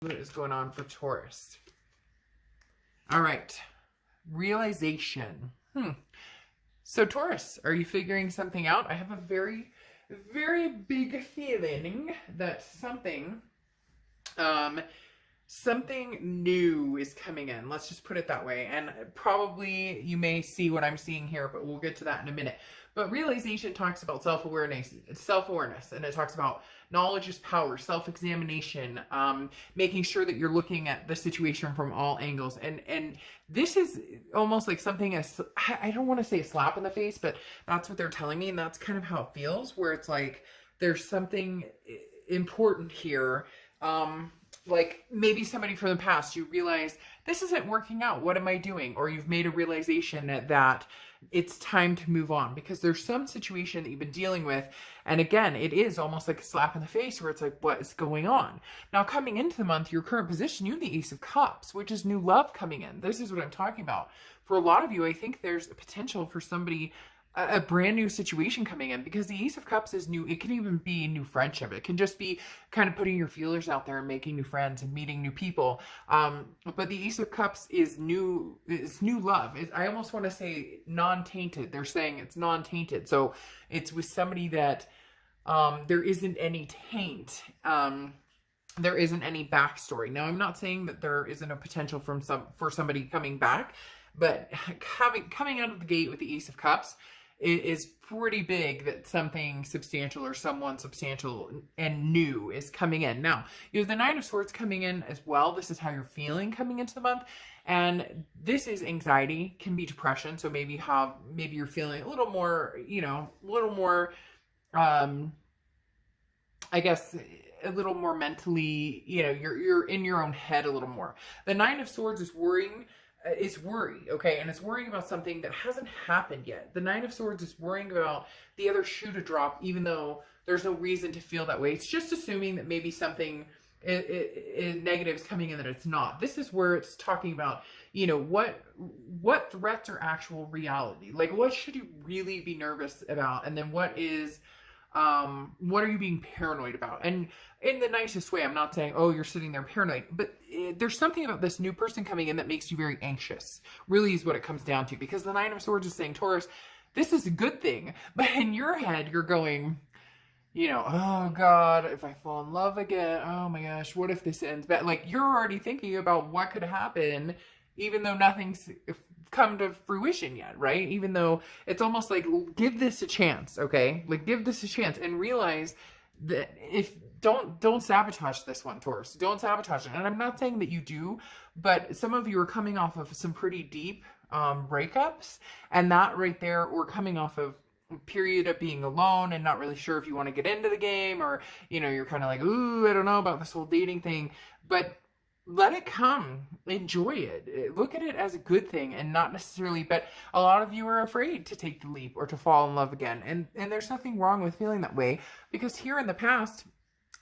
What is going on for Taurus? All right. Realization. So Taurus, are you figuring something out? I have a very, very big feeling that something new is coming in. Let's just put it that way. And probably you may see what I'm seeing here, but we'll get to that in a minute. But realization talks about self-awareness, and it talks about knowledge is power, self-examination, making sure that you're looking at the situation from all angles. And this is almost like something, I don't want to say a slap in the face, but that's what they're telling me. And that's kind of how it feels, where it's like there's something important here. Like maybe somebody from the past, you realize this isn't working out. What am I doing? Or you've made a realization that it's time to move on because there's some situation that you've been dealing with. And again, it is almost like a slap in the face where it's like, what is going on? Now, coming into the month, your current position, you have the Ace of Cups, which is new love coming in. This is what I'm talking about. For a lot of you, I think there's a potential for somebody, a brand new situation coming in, because the Ace of Cups is new. It can even be new friendship. It can just be kind of putting your feelers out there and making new friends and meeting new people. But the Ace of Cups is new. It's new love. I almost want to say non-tainted. They're saying it's non-tainted. So it's with somebody that there isn't any taint. There isn't any backstory. Now, I'm not saying that there isn't a potential for somebody coming back, but coming out of the gate with the Ace of Cups, it is pretty big that something substantial or someone substantial and new is coming in. Now, you have the Nine of Swords coming in as well. This is how you're feeling coming into the month. And this is anxiety, can be depression. So maybe you're feeling a little more, I guess, a little more mentally, you're in your own head a little more. The Nine of Swords is worrying. It's worry, okay? And it's worrying about something that hasn't happened yet. The Nine of Swords is worrying about the other shoe to drop, even though there's no reason to feel that way. It's just assuming that maybe something negative is coming in that it's not. This is where it's talking about, what threats are actual reality? Like, what should you really be nervous about? And then what are you being paranoid about? And in the nicest way, I'm not saying, oh, you're sitting there paranoid, but there's something about this new person coming in that makes you very anxious, really is what it comes down to, because the Nine of Swords is saying, Taurus, this is a good thing. But in your head, you're going, oh God, if I fall in love again, oh my gosh, what if this ends bad? Like, you're already thinking about what could happen, even though nothing's come to fruition yet, right? Even though it's almost like, give this a chance, okay? Like, give this a chance and realize that don't sabotage this one, Taurus. Don't sabotage it. And I'm not saying that you do, but some of you are coming off of some pretty deep breakups, and that right there, or coming off of a period of being alone and not really sure if you want to get into the game, or, you're kind of like, ooh, I don't know about this whole dating thing, but let it come. Enjoy it. Look at it as a good thing and not necessarily, but a lot of you are afraid to take the leap or to fall in love again. And there's nothing wrong with feeling that way, because here in the past,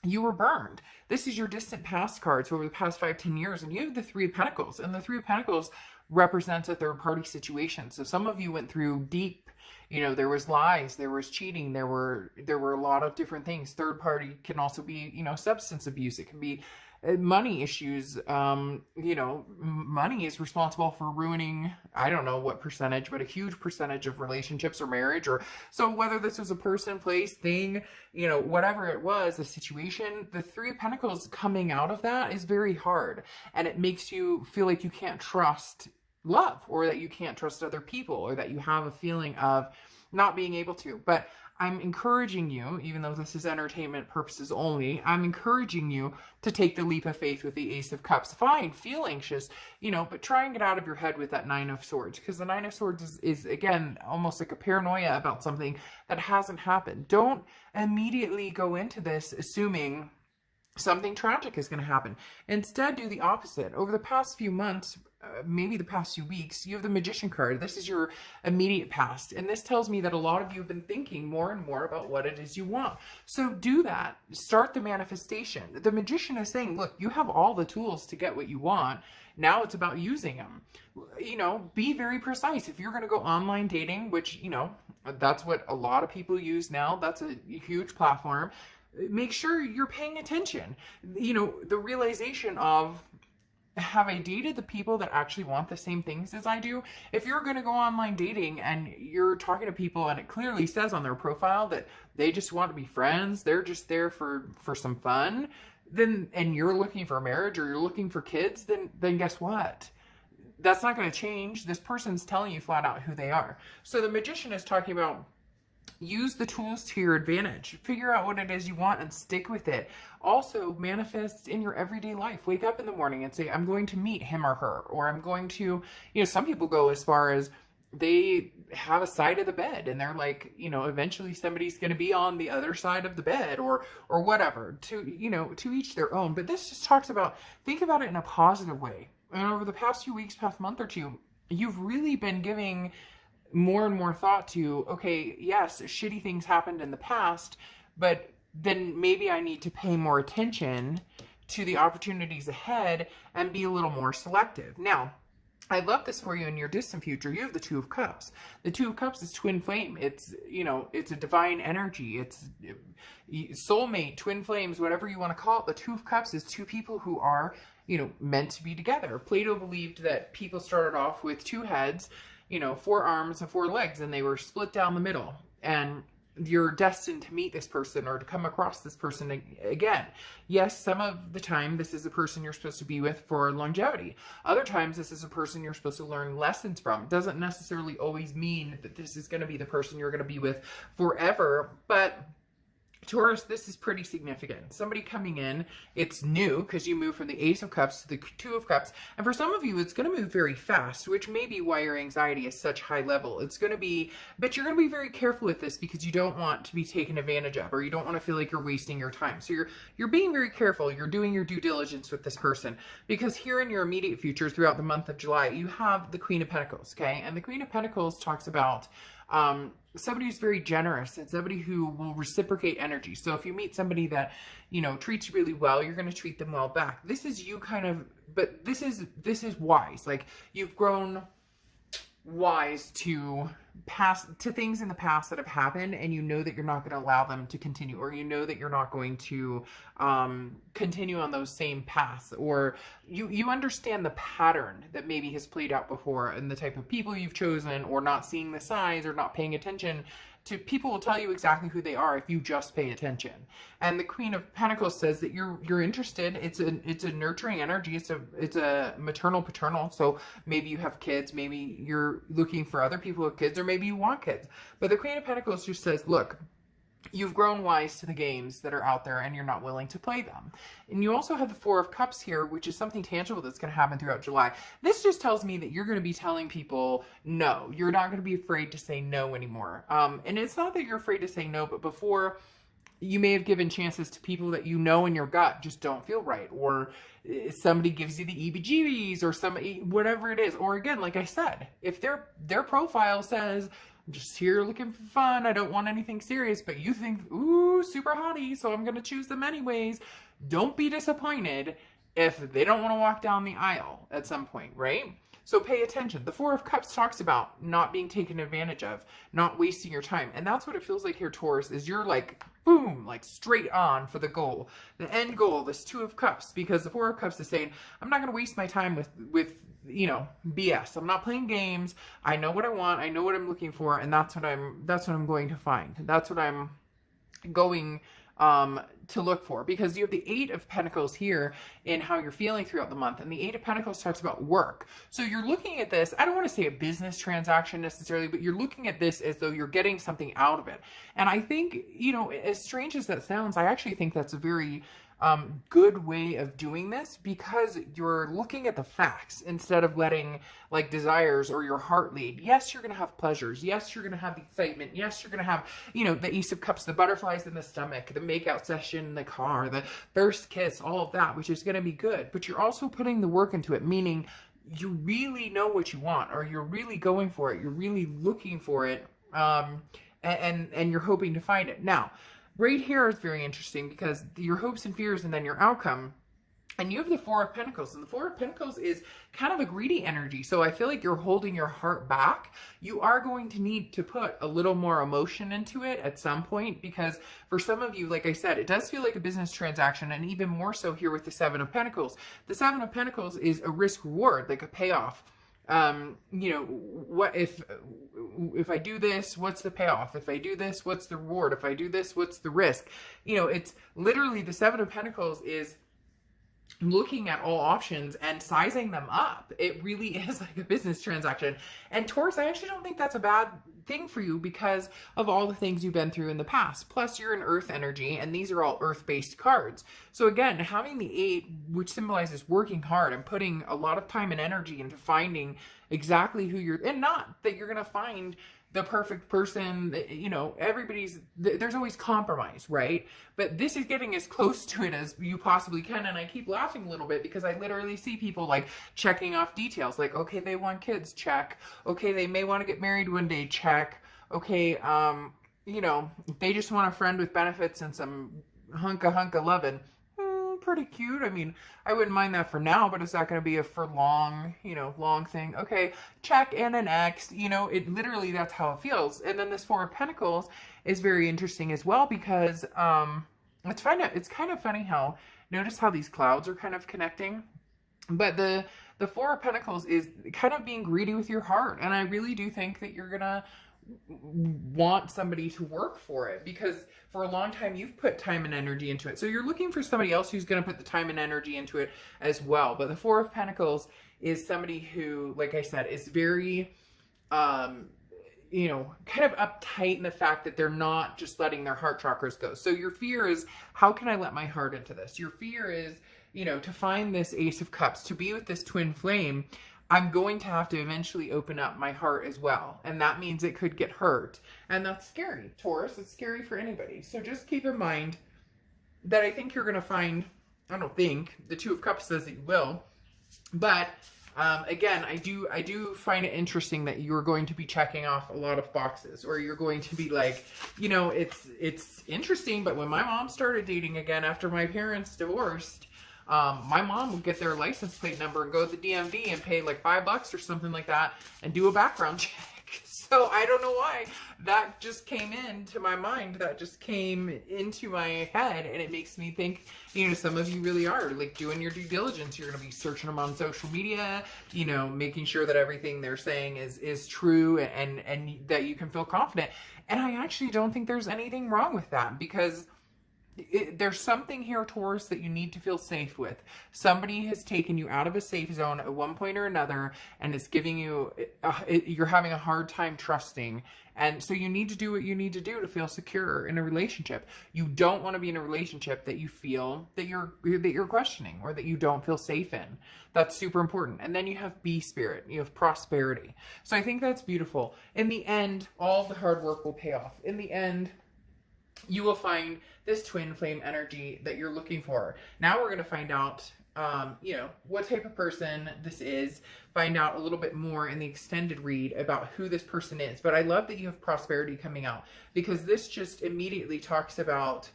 you were burned. This is your distant past cards over the past 5-10 years, and you have the Three of Pentacles, and the Three of Pentacles represents a third party situation. So some of you went through deep, there was lies, there was cheating, there were a lot of different things. Third party can also be, substance abuse. It can be money issues. Money is responsible for ruining, I don't know what percentage, but a huge percentage of relationships or marriage. Or so whether this was a person, place, thing, whatever it was, the situation, the Three of Pentacles coming out of that is very hard. And it makes you feel like you can't trust love, or that you can't trust other people, or that you have a feeling of not being able to. But I'm encouraging you, even though this is entertainment purposes only, I'm encouraging you to take the leap of faith with the Ace of Cups. Fine, feel anxious, but try and get out of your head with that Nine of Swords, because the Nine of Swords is again, almost like a paranoia about something that hasn't happened. Don't immediately go into this assuming something tragic is going to happen. Instead, do the opposite. Over the past few months, maybe the past few weeks, you have the Magician card. This is your immediate past. And this tells me that a lot of you have been thinking more and more about what it is you want. So do that. Start the manifestation. The Magician is saying, look, you have all the tools to get what you want. Now it's about using them. Be very precise. If you're going to go online dating, which, that's what a lot of people use now. That's a huge platform. make sure you're paying attention. You know, the realization of, have I dated the people that actually want the same things as I do? If you're going to go online dating and you're talking to people and it clearly says on their profile that they just want to be friends, they're just there for some fun, then, and you're looking for marriage or you're looking for kids, then guess what? That's not going to change. This person's telling you flat out who they are. So the Magician is talking about, use the tools to your advantage. Figure out what it is you want and stick with it. Also, manifest in your everyday life. Wake up in the morning and say, I'm going to meet him or her, or I'm going to, you know, some people go as far as they have a side of the bed and they're like, you know, eventually somebody's going to be on the other side of the bed or whatever, to, you know, to each their own. But this just talks about, think about it in a positive way. And over the past few weeks, past month or two, you've really been giving more and more thought to, okay, yes, shitty things happened in the past, but then maybe I need to pay more attention to the opportunities ahead and be a little more selective. Now, I love this for you in your distant future. You have the Two of Cups. The Two of Cups is twin flame. It's, you know, it's a divine energy. It's soulmate, twin flames, whatever you want to call it. The Two of Cups is two people who are, you know, meant to be together. Plato believed that people started off with two heads, you know, 4 arms and 4 legs, and they were split down the middle. And you're destined to meet this person or to come across this person again. Yes, some of the time this is a person you're supposed to be with for longevity. Other times this is a person you're supposed to learn lessons from. It doesn't necessarily always mean that this is going to be the person you're going to be with forever, but Taurus, this is pretty significant. Somebody coming in, it's new because you move from the Ace of Cups to the Two of Cups. And for some of you, it's going to move very fast, which may be why your anxiety is such high level. It's going to be, but you're going to be very careful with this because you don't want to be taken advantage of, or you don't want to feel like you're wasting your time. So you're being very careful. You're doing your due diligence with this person, because here in your immediate future throughout the month of July, you have the Queen of Pentacles, okay? And the Queen of Pentacles talks about somebody who's very generous and somebody who will reciprocate energy. So if you meet somebody that, you know, treats you really well, you're going to treat them well back. This is you kind of, but this is wise. Like, you've grown wise to things in the past that have happened, and you know that you're not going to allow them to continue, or you know that you're not going to continue on those same paths, or you understand the pattern that maybe has played out before and the type of people you've chosen, or not seeing the signs or not paying attention to. People will tell you exactly who they are if you just pay attention. And the Queen of Pentacles says that you're interested. It's a nurturing energy. It's a maternal paternal. So maybe you have kids, maybe you're looking for other people with kids, or maybe you want kids. But the Queen of Pentacles just says, look, you've grown wise to the games that are out there and you're not willing to play them. And you also have the Four of Cups here, which is something tangible that's going to happen throughout July. This just tells me that you're going to be telling people no. You're not going to be afraid to say no anymore. And it's not that you're afraid to say no, but before, you may have given chances to people that you know in your gut just don't feel right, or somebody gives you the EBGBs, or somebody, whatever it is. Or again, like I said, if their profile says, I'm just here looking for fun, I don't want anything serious, but you think, ooh, super hottie, so I'm going to choose them anyways. Don't be disappointed if they don't want to walk down the aisle at some point, right? So pay attention. The Four of Cups talks about not being taken advantage of, not wasting your time. And that's what it feels like here, Taurus, is you're like, boom, like straight on for the goal. The end goal, this Two of Cups, because the Four of Cups is saying, I'm not going to waste my time with you know, BS. I'm not playing games. I know what I want. I know what I'm looking for. And that's what I'm going to find. That's what I'm going to look for, because you have the Eight of Pentacles here in how you're feeling throughout the month. And the Eight of Pentacles talks about work. So you're looking at this, I don't want to say a business transaction necessarily, but you're looking at this as though you're getting something out of it. And I think, you know, as strange as that sounds, I actually think that's a very good way of doing this, because you're looking at the facts instead of letting like desires or your heart lead. Yes, you're going to have pleasures. Yes, you're going to have excitement. Yes, you're going to have, you know, the Ace of Cups, the butterflies in the stomach, the makeout session in the car, the first kiss, all of that, which is going to be good. But you're also putting the work into it, meaning you really know what you want, or you're really going for it. You're really looking for it. And you're hoping to find it. Now, right here is very interesting, because your hopes and fears and then your outcome And you have the Four of Pentacles, and the Four of Pentacles is kind of a greedy energy. So I feel like you're holding your heart back. You are going to need to put a little more emotion into it at some point, because for some of you, like I said, it does feel like a business transaction, and even more so here with the Seven of Pentacles. The Seven of Pentacles is a risk reward, like a payoff. You know, what if I do this, what's the payoff? If I do this, what's the reward? If I do this, what's the risk? You know, it's literally the Seven of Pentacles is looking at all options and sizing them up. It really is like a business transaction. And Taurus, I actually don't think that's a bad thing for you because of all the things you've been through in the past. Plus, you're an earth energy, and these are all earth-based cards. So again, having the 8, which symbolizes working hard and putting a lot of time and energy into finding exactly who you're, and not that you're going to find the perfect person, you know, there's always compromise, right? But this is getting as close to it as you possibly can. And I keep laughing a little bit because I literally see people like checking off details. Like, okay, they want kids, check. Okay, they may want to get married one day, check. Okay, you know, they just want a friend with benefits and some hunka loving. Pretty cute. I mean, I wouldn't mind that for now, but it's not going to be a for long, you know, long thing. Okay, check and an X, you know, it literally, that's how it feels. And then this Four of Pentacles is very interesting as well because it's kind of funny how, notice how these clouds are kind of connecting. But the Four of Pentacles is kind of being greedy with your heart. And I really do think that you're going to want somebody to work for it because for a long time you've put time and energy into it. So you're looking for somebody else who's going to put the time and energy into it as well. But the Four of Pentacles is somebody who, like I said, is very, you know, kind of uptight in the fact that they're not just letting their heart chakras go. So your fear is, how can I let my heart into this? Your fear is, you know, to find this Ace of Cups, to be with this twin flame, I'm going to have to eventually open up my heart as well. And that means it could get hurt. And that's scary, Taurus. It's scary for anybody. So just keep in mind that I think you're going to find, I don't think, the Two of Cups says that you will. But again, I do find it interesting that you're going to be checking off a lot of boxes. Or you're going to be like, you know, it's interesting. But when my mom started dating again after my parents divorced, my mom would get their license plate number and go to the DMV and pay like $5 or something like that and do a background check. So I don't know why that just came into my mind. That just came into my head, and it makes me think, you know, some of you really are like doing your due diligence. You're going to be searching them on social media, you know, making sure that everything they're saying is true and that you can feel confident. And I actually don't think there's anything wrong with that because there's something here, Taurus, that you need to feel safe with. Somebody has taken you out of a safe zone at one point or another and is giving you, you're having a hard time trusting. And so you need to do what you need to do to feel secure in a relationship. You don't want to be in a relationship that you feel that you're questioning or that you don't feel safe in. That's super important. And then you have B spirit, you have prosperity. So I think that's beautiful. In the end, all the hard work will pay off. In the end, you will find this twin flame energy that you're looking for. Now we're going to find out, you know, what type of person this is, find out a little bit more in the extended read about who this person is. But I love that you have prosperity coming out because this just immediately talks about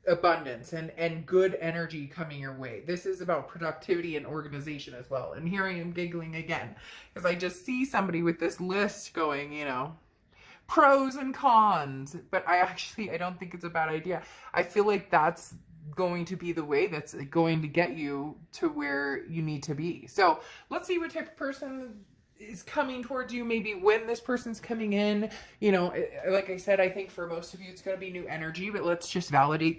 abundance and good energy coming your way. This is about productivity and organization as well. And here I am giggling again because I just see somebody with this list going, you know, pros and cons, but I don't think it's a bad idea. I feel like that's going to be the way that's going to get you to where you need to be. So let's see what type of person is coming towards you, maybe when this person's coming in. You know, like I said, I think for most of you it's going to be new energy, but let's just validate that.